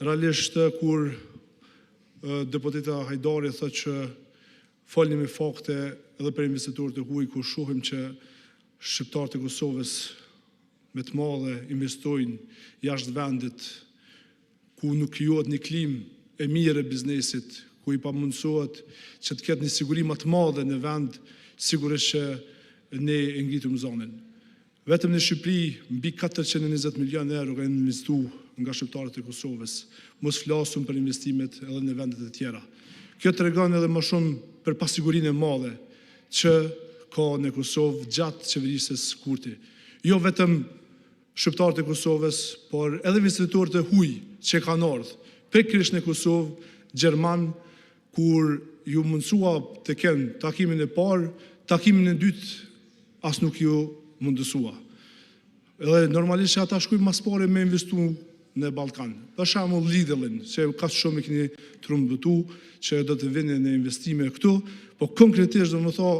realisht kur deputeta Hajdari thotë që folni me fakte edhe për investitorët e huaj, kur shohim që shqiptarët e Kosovës me të madhe investojnë jashtë vendit, ku nuk krijohet një klimë e mirë e biznesit, ku i pamundsohet që të ketë një siguri më të madhe në vend, sigurisht që ne e ngritëm zonën. Vetëm në Shqipëri, mbi 420 milion euro kanë investuar nga shqiptarët e Kosovës, mos flasim për investimet edhe në vendet e tjera. Kjo tregon edhe më shumë për pasigurinë e madhe që ka në Kosovë gjatë qeverisë së Kurti. Jo vetëm shqiptarët e Kosovës, por edhe investitorët e huaj që kanë ardhur pikërisht në Kosovë, Gjerman, kur ju mundsua të kenë takimin e parë, takimin e dytë as nuk ju mundësua. Edhe normalisht që ata shkojnë mas pare me investu në Ballkan. Për shembull Lidlin, që ka shumë e keni trumbëtu që do të vinë në investime këtu, po konkretisht do më tha,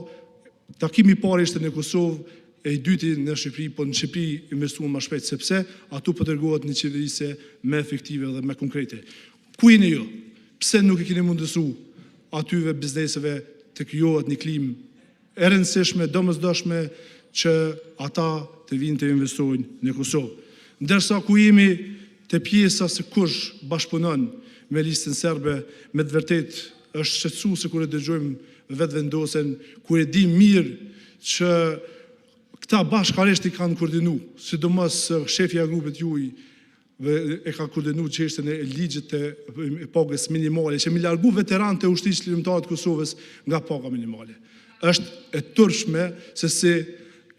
takimi i parë ishte në Kosovë, e i dyti në Shqipëri, po në Shqipëri investuan më shpejt, sepse atu po tregohet një qeverisje më efektive dhe më konkrete. Ku jeni ju? Pse nuk e keni mundësu atyve bizneseve të krijohet një klimë e rëndësishme, domosdoshme që ata të vinë të investojnë në Kosovë. Ndërsa ku jemi të pjesa se kush bashkëpunon me listën serbe, me të vërtet është shqetësuese kur e dëgjojmë vetë vendosen, kur e di mirë që këta bashkërisht i kanë koordinu, sidomos shefja e grupit juaj e ka koordinu çështjen e ligjit e pagës minimale, që mi largu veteranët e ushtrisë lirimtare të Kosovës nga paga minimale. Është e turpshme se si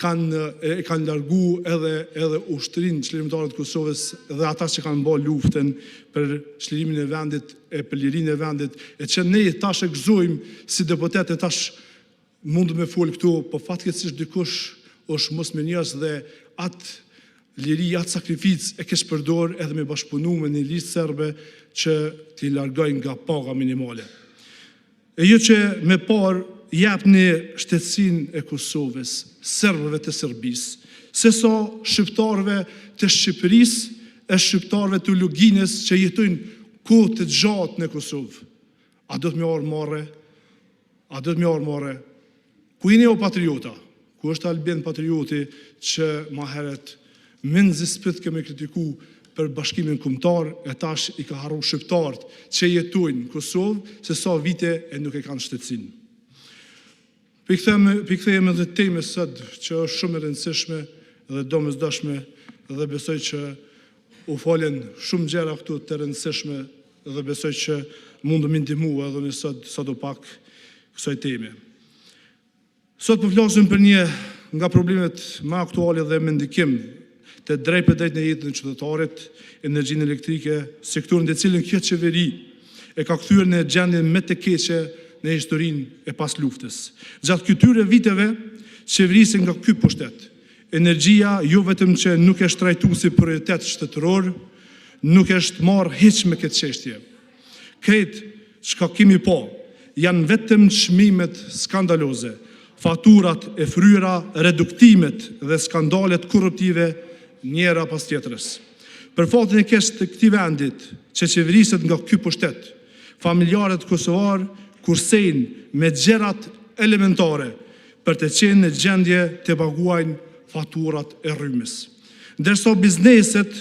kanë largu edhe ushtrinë çlirimtarët të Kosovës dhe ata që kanë bërë luftën për çlirimin e vendit, për lirinë e vendit, e që ne tash e gëzojmë si deputetë, tash mund me fol këtu, po fatkeqësisht dikush është mosmenjës dhe atë liri, atë sakrificë e kesh përdor edhe me bashkëpunu me një listë serbe që t'i largojnë nga paga minimale. E jo që me parë jep një shtetësinë e Kosovës, serbëve të Serbisë, se sa shqiptarëve të Shqipërisë e shqiptarëve të Luginës që jetojnë kohë të gjatë në Kosovë. A do të më marrë? A do të më marrë? Ku jeni o patriota? Ku është Albin patrioti që ma heret menzi spyt kemi kritiku për bashkimin kombëtar, e tash i ka harru shqiptarët që jetojnë në Kosovë, se sa vite e nuk e kanë shtetësinë. Pikthejmë edhe temës sot që është shumë e rëndësishme dhe domosdoshme dhe besoj që u falen shumë gjëra këtu të rëndësishme dhe besoj që mund të më ndihmua edhe në sot o pak kësaj teme. Sot po flasim për një nga problemet më aktuale dhe me ndikim të drejt për drejt në jetën e qytetarit, energjinë elektrike, sektorin të cilën kjo qeveri e ka kthyer në gjendjen më të keqe në historinë e pas luftës. Gjatë këtyre viteve, qeverisin nga ky pushtet, energjia jo vetëm që nuk është trajtuar si prioritet shtetëror, nuk është marrë hiç me këtë çështje. Këtë çka kemi po, janë vetëm çmimet skandaloze, faturat e fryera, reduktimet dhe skandalet korruptive njëra pas tjetrës. Për fatin e keq të këtij vendit që qeveriset nga ky pushtet, familjarët kosovar kursejnë me gjërat elementare për të qenë në gjendje të paguajnë faturat e rrymës. Ndërsa bizneset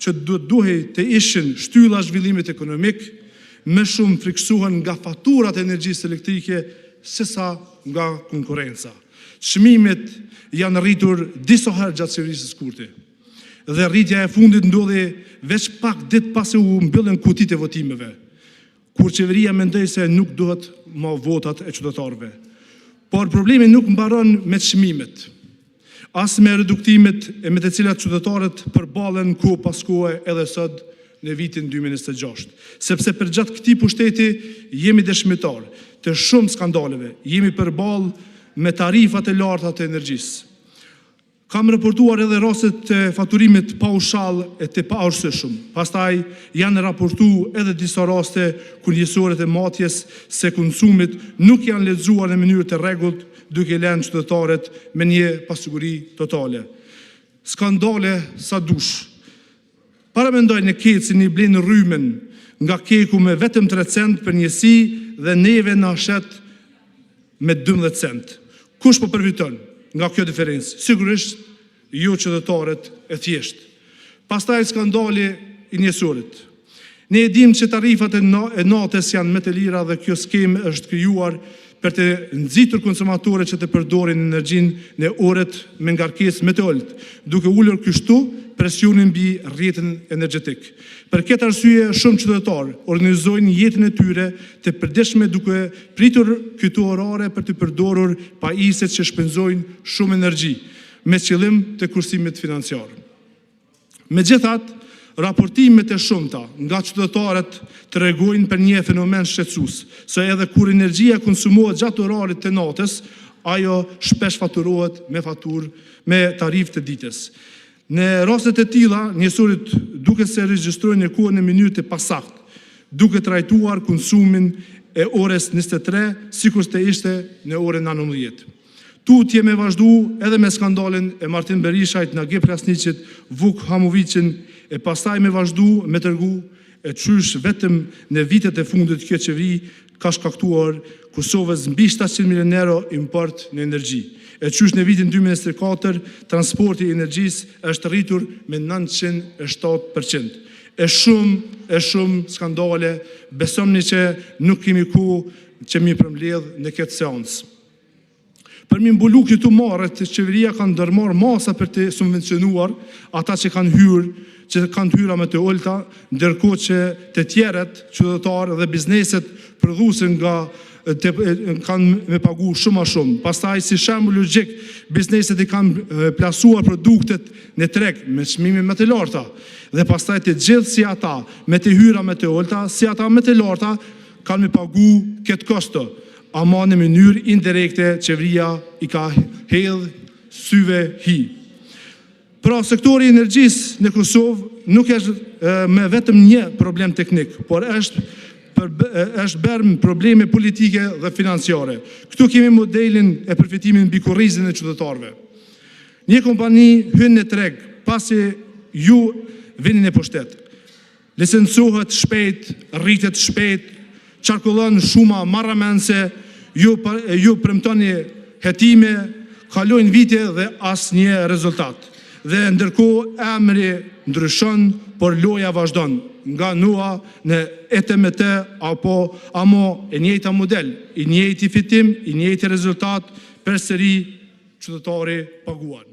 që duhej të ishin shtylla zhvillimit ekonomik, më shumë friksohen nga faturat e energjisë elektrike sesa nga konkurenca. Çmimet janë rritur disa herë gjatë qeverisë së Kurti. Dhe rritja e fundit ndodhi veç pak ditë pasi u mbyllën kutitë e votimeve, kur qeveria mendoi se nuk duhet më votat e qytetarëve. Por problemi nuk mbaron me çmimet, as me reduktimet e me të cilat qytetarët përballen kohë pas kohe edhe sot në vitin 2026. Sepse për gjatë këtij pushteti jemi dëshmitar të shumë skandaleve, jemi përballë me tarifat e larta të energjisë. Kam raportuar edhe rastet të faturimit paushall e të paarsyeshëm. Pastaj janë raportuar edhe disa raste kur njësoret e matjes së konsumit nuk janë lexuar në mënyrë të rregullt, duke lënë qytetarët me një pasiguri totale. Skandale sa dush. Para mendoj në ketë si një blinë rrymen nga keku me vetëm 3 cent për njësi dhe neve në shet me 12 cent. Kush po përfiton nga kjo diferencë? Sigurisht jo qytetarët e thjesht. Pastaj skandali i njësurit. Ne e dim që tarifat e natës janë më të lira dhe kjo skemë është krijuar për të nxitur konsumatorët që të përdorin energjinë në orët me ngarkesë më të ulët, duke ulur kështu presionin mbi rrjetin energjetik. Për këtë arsye, shumë qytetarë organizojnë jetën e tyre të përditshme duke pritur këto orare për të përdorur pajisjet që shpenzojnë shumë energji, me qëllim të kursimit financiar. Megjithatë, raportimet e shumta nga qytetarët tregojnë për një fenomen shqetësues, se edhe kur energjia konsumohet gjatë orarit të natës, ajo shpesh faturohet me tarifë të ditës. Në rastet e tilla, njësurit duke se regjistrojnë në kohën e minutë të pasakt, duke trajtuar konsumin e orës 23, sikur të ishte në orën 19. Tut jemi vazhdu edhe me skandalin e Martin Berishajt, Nagib Krasniqit, Vuk Hamovicin, e pastaj me vazhdu me tërgu e qysh vetëm në vitet e fundit kjo qeveri ka shkaktuar Kosovës mbi 700 milion euro import në energji. E qysh në vitin 2024 transporti i energjisë është rritur me 907%. E shumë skandale, besomni që nuk kemi kohë që mi përmbledh në këtë seancë. Për mi mbulu këtu marrët, qeveria kanë ndërmarrë masa për të subvencionuar ata që kanë hyra me të ulta, ndërkohë që të tjerët, qytetarë dhe bizneset prodhuese kanë me pagu shumë a shumë. Pastaj, si shembull logjik, bizneset i kanë plasuar produktet në treg me çmime më të larta, dhe pastaj të gjithë si ata me të hyra me të ulta, si ata me të larta kanë me pagu këtë kosto. Ama në mënyrë indirekte qeveria i ka hedhë syve hi. Pra, sektori i energjisë në Kosovë nuk është me vetëm një problem teknik, por është bërë probleme politike dhe financiare. Këtu kemi modelin e përfitimin mbi kurrizin e qytetarëve. Një kompani hyn në treg pasi ju vini në pushtet. Licencohet shpejt, rritet shpejt, qarkullon shuma marramense, ju premtoni hetime, kalojnë vite dhe asnjë rezultat. Dhe ndërkohë emri ndryshon, por loja vazhdon. Nga nua në ETMT amo e njëjta model, i njëjti fitim, i njëjti rezultat, përsëri qytetari paguan.